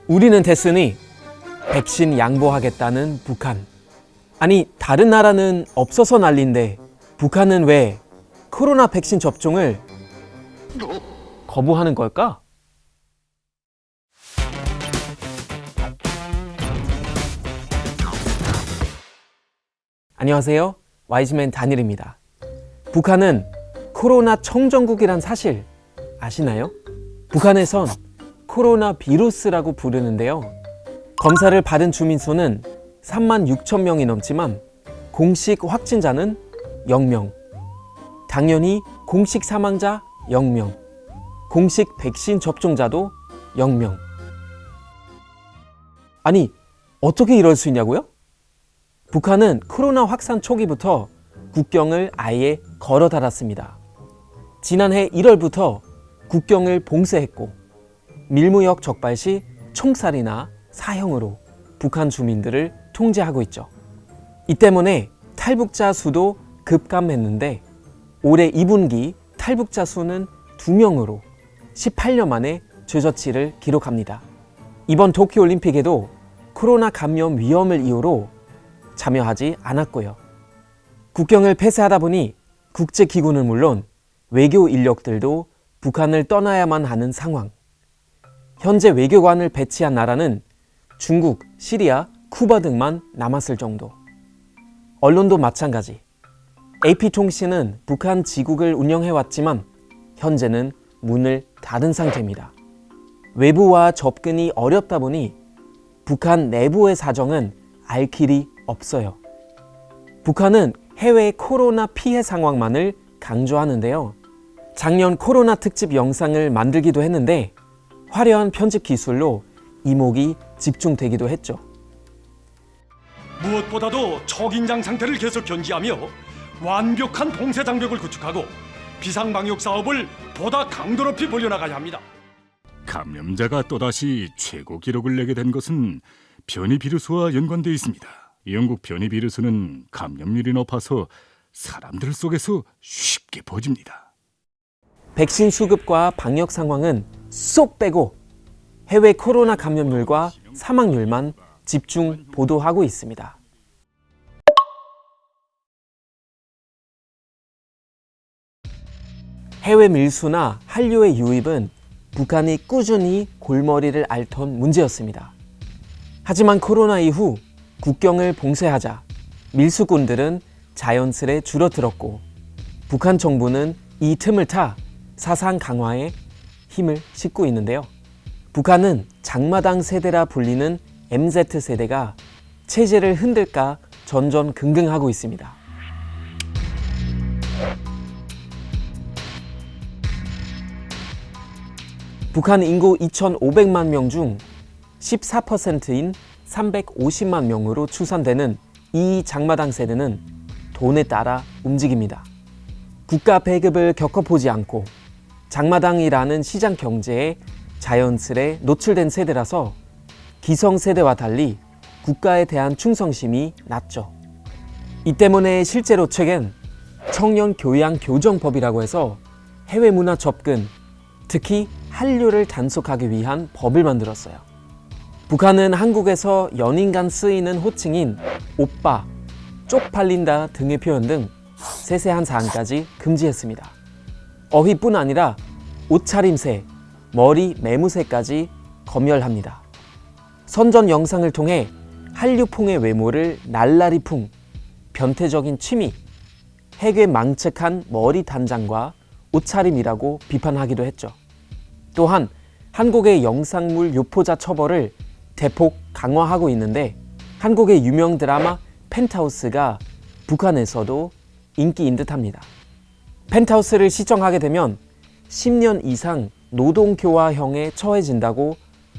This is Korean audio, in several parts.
우리는 됐으니 백신 양보하겠다는 북한. 아니, 다른 나라는 없어서 난리인데 북한은 왜 코로나 백신 접종을 거부하는 걸까? 안녕하세요. 와이즈맨 다니엘입니다. 북한은 코로나 청정국이란 사실 아시나요? 북한에선 코로나 비루스라고 부르는데요. 검사를 받은 주민 수는 3만 6천 명이 넘지만 공식 확진자는 0명. 당연히 공식 사망자 0명. 공식 백신 접종자도 0명. 아니, 어떻게 이럴 수 있냐고요? 북한은 코로나 확산 초기부터 국경을 아예 걸어 닫았습니다. 지난해 1월부터 국경을 봉쇄했고 밀무역 적발 시 총살이나 사형으로 북한 주민들을 통제하고 있죠. 이 때문에 탈북자 수도 급감했는데 올해 2분기 탈북자 수는 2명으로 18년 만에 최저치를 기록합니다. 이번 도쿄올림픽에도 코로나 감염 위험을 이유로 참여하지 않았고요. 국경을 폐쇄하다 보니 국제기구는 물론 외교 인력들도 북한을 떠나야만 하는 상황. 현재 외교관을 배치한 나라는 중국, 시리아, 쿠바 등만 남았을 정도. 언론도 마찬가지. AP통신은 북한 지국을 운영해왔지만 현재는 문을 닫은 상태입니다. 외부와 접근이 어렵다 보니 북한 내부의 사정은 알 길이 없어요. 북한은 해외 코로나 피해 상황만을 강조하는데요. 작년 코로나 특집 영상을 만들기도 했는데 화려한 편집 기술로 이목이 집중되기도 했죠. 무엇보다도 초긴장 상태를 계속 견지하며 완벽한 봉쇄 장벽을 구축하고 비상방역 사업을 보다 강도 높이 벌려나가야 합니다. 감염자가 또다시 최고 기록을 내게 된 것은 변이 비루스와 연관되어 있습니다. 영국 변이 비루스는 감염률이 높아서 사람들 속에서 쉽게 퍼집니다. 백신 수급과 방역 상황은 쏙 빼고 해외 코로나 감염률과 사망률만 집중 보도하고 있습니다. 해외 밀수나 한류의 유입은 북한이 꾸준히 골머리를 앓던 문제였습니다. 하지만 코로나 이후 국경을 봉쇄하자 밀수꾼들은 자연스레 줄어들었고 북한 정부는 이 틈을 타 사상 강화에 힘을 싣고 있는데요. 북한은 장마당 세대라 불리는 MZ세대가 체제를 흔들까 전전긍긍하고 있습니다. 북한 인구 2,500만 명 중 14%인 350만 명으로 추산되는 이 장마당 세대는 돈에 따라 움직입니다. 국가 배급을 겪어보지 않고 장마당이라는 시장 경제에 자연스레 노출된 세대라서 기성세대와 달리 국가에 대한 충성심이 낮죠. 이 때문에 실제로 최근 청년교양교정법이라고 해서 해외 문화 접근, 특히 한류를 단속하기 위한 법을 만들었어요. 북한은 한국에서 연인 간 쓰이는 호칭인 오빠, 쪽팔린다 등의 표현 등 세세한 사항까지 금지했습니다. 어휘뿐 아니라 옷차림새, 머리 매무새까지 검열합니다. 선전 영상을 통해 한류풍의 외모를 날라리풍, 변태적인 취미, 핵에 망측한 머리 단장과 옷차림이라고 비판하기도 했죠. 또한 한국의 영상물 유포자 처벌을 대폭 강화하고 있는데 한국의 유명 드라마 펜트하우스가 북한에서도 인기인 듯합니다. 펜트하우스를 시청하게 되면 10년 이상 노동교화형에 처해진다고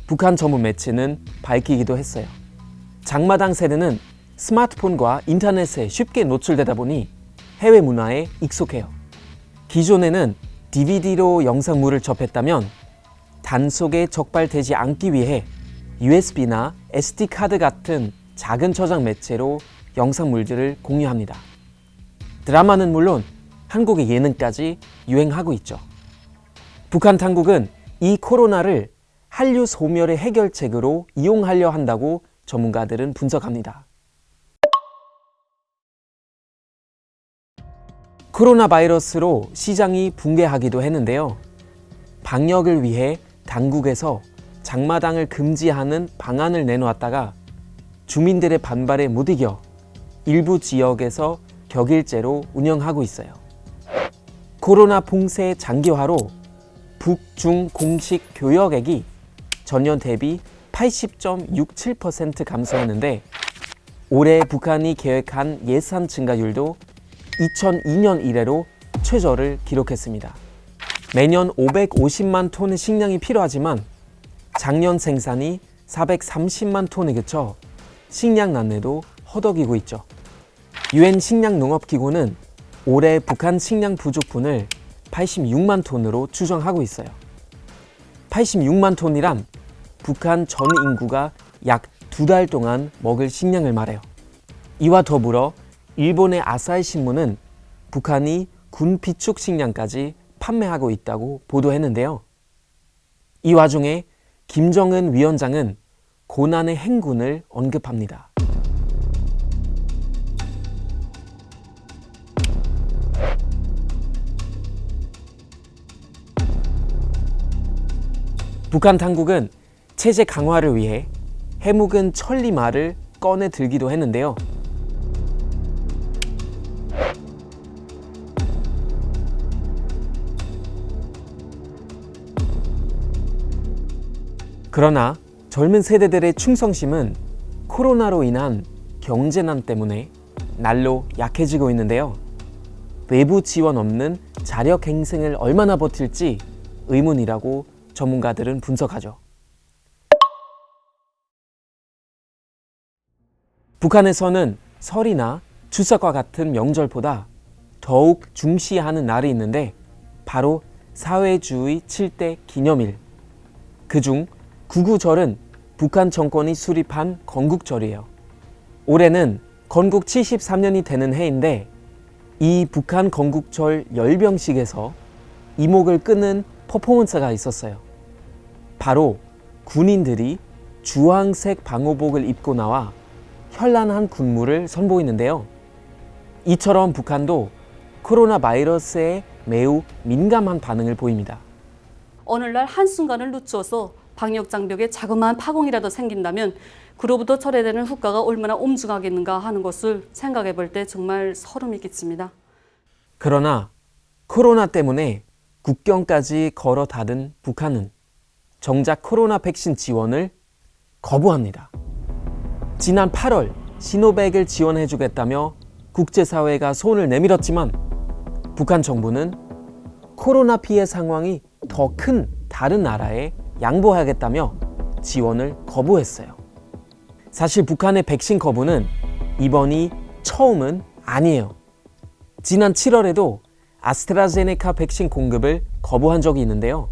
북한 전문 매체는 밝히기도 했어요. 장마당 세대는 스마트폰과 인터넷에 쉽게 노출되다 보니 해외 문화에 익숙해요. 기존에는 DVD로 영상물을 접했다면 단속에 적발되지 않기 위해 USB나 SD카드 같은 작은 저장 매체로 영상물들을 공유합니다. 드라마는 물론 한국의 예능까지 유행하고 있죠. 북한 당국은 이 코로나를 한류 소멸의 해결책으로 이용하려 한다고 전문가들은 분석합니다. 코로나 바이러스로 시장이 붕괴하기도 했는데요. 방역을 위해 당국에서 장마당을 금지하는 방안을 내놓았다가 주민들의 반발에 못 이겨 일부 지역에서 격일제로 운영하고 있어요. 코로나 봉쇄 장기화로 북중 공식 교역액이 전년 대비 80.67% 감소했는데 올해 북한이 계획한 예산 증가율도 2002년 이래로 최저를 기록했습니다. 매년 550만 톤의 식량이 필요하지만 작년 생산이 430만 톤에 그쳐 식량 난내도 허덕이고 있죠. 유엔 식량농업기구는 올해 북한 식량 부족분을 86만 톤으로 추정하고 있어요. 86만 톤이란 북한 전 인구가 약 2달 동안 먹을 식량을 말해요. 이와 더불어 일본의 아사히 신문은 북한이 군 비축 식량까지 판매하고 있다고 보도했는데요. 이 와중에 김정은 위원장은 고난의 행군을 언급합니다. 북한 당국은 체제 강화를 위해 해묵은 천리마를 꺼내 들기도 했는데요. 그러나 젊은 세대들의 충성심은 코로나로 인한 경제난 때문에 날로 약해지고 있는데요. 외부 지원 없는 자력 행생을 얼마나 버틸지 의문이라고 전문가들은 분석하죠. 북한에서는 설이나 추석과 같은 명절보다 더욱 중시하는 날이 있는데 바로 사회주의 7대 기념일. 그중 구구절은 북한 정권이 수립한 건국절이에요. 올해는 건국 73년이 되는 해인데 이 북한 건국절 열병식에서 이목을 끄는 퍼포먼스가 있었어요. 바로 군인들이 주황색 방호복을 입고 나와 현란한 군무를 선보이는데요. 이처럼 북한도 코로나 바이러스에 매우 민감한 반응을 보입니다. 오늘날 한순간을 늦춰서 방역 장벽에 자그마한 파공이라도 생긴다면 그로부터 초래되는 후과가 얼마나 엄중하겠는가 하는 것을 생각해 볼 때 정말 소름이 끼칩니다. 그러나 코로나 때문에 국경까지 걸어 닫은 북한은 정작 코로나 백신 지원을 거부합니다. 지난 8월 시노백을 지원해 주겠다며 국제사회가 손을 내밀었지만 북한 정부는 코로나 피해 상황이 더 큰 다른 나라에 양보하겠다며 지원을 거부했어요. 사실 북한의 백신 거부는 이번이 처음은 아니에요. 지난 7월에도 아스트라제네카 백신 공급을 거부한 적이 있는데요.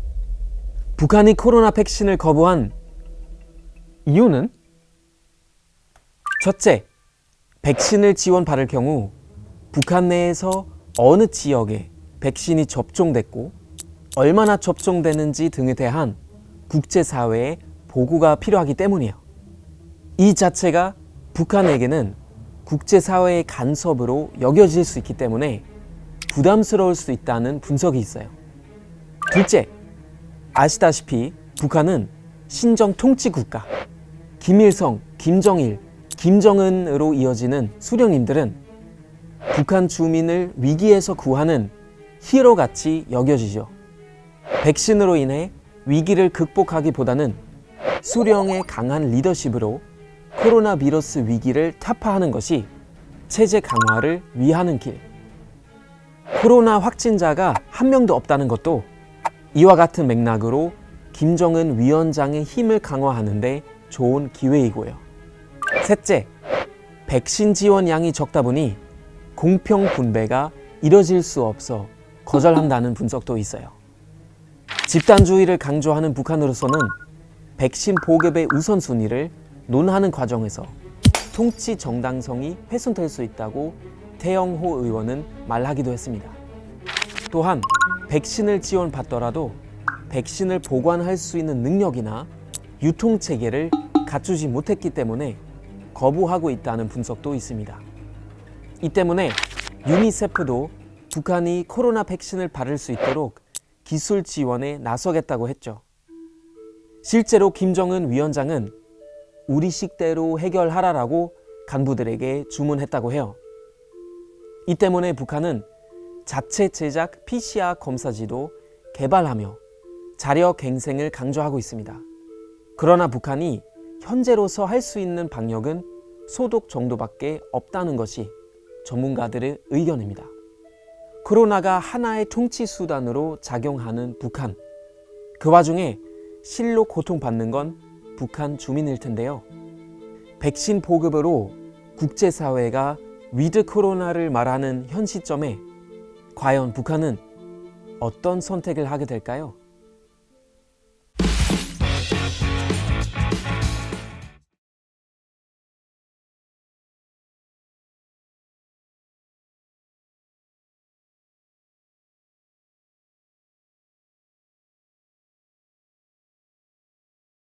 북한이 코로나 백신을 거부한 이유는? 첫째, 백신을 지원받을 경우 북한 내에서 어느 지역에 백신이 접종됐고 얼마나 접종되는지 등에 대한 국제사회의 보고가 필요하기 때문이에요. 이 자체가 북한에게는 국제사회의 간섭으로 여겨질 수 있기 때문에 부담스러울 수 있다는 분석이 있어요. 둘째, 아시다시피 북한은 신정 통치국가, 김일성, 김정일, 김정은으로 이어지는 수령님들은 북한 주민을 위기에서 구하는 히어로같이 여겨지죠. 백신으로 인해 위기를 극복하기보다는 수령의 강한 리더십으로 코로나 바이러스 위기를 타파하는 것이 체제 강화를 위하는 길. 코로나 확진자가 한 명도 없다는 것도 이와 같은 맥락으로 김정은 위원장의 힘을 강화하는 데 좋은 기회이고요. 셋째, 백신 지원 양이 적다 보니 공평 분배가 이뤄질 수 없어 거절한다는 분석도 있어요. 집단주의를 강조하는 북한으로서는 백신 보급의 우선순위를 논하는 과정에서 통치 정당성이 훼손될 수 있다고 태영호 의원은 말하기도 했습니다. 또한 백신을 지원받더라도 백신을 보관할 수 있는 능력이나 유통 체계를 갖추지 못했기 때문에 거부하고 있다는 분석도 있습니다. 이 때문에 유니세프도 북한이 코로나 백신을 바를 수 있도록 기술 지원에 나서겠다고 했죠. 실제로 김정은 위원장은 우리 식대로 해결하라라고 간부들에게 주문했다고 해요. 이 때문에 북한은 자체 제작 PCR 검사지도 개발하며 자력 갱생을 강조하고 있습니다. 그러나 북한이 현재로서 할 수 있는 방역은 소독 정도밖에 없다는 것이 전문가들의 의견입니다. 코로나가 하나의 통치 수단으로 작용하는 북한. 그 와중에 실로 고통받는 건 북한 주민일 텐데요. 백신 보급으로 국제사회가 위드 코로나를 말하는 현 시점에 과연 북한은 어떤 선택을 하게 될까요?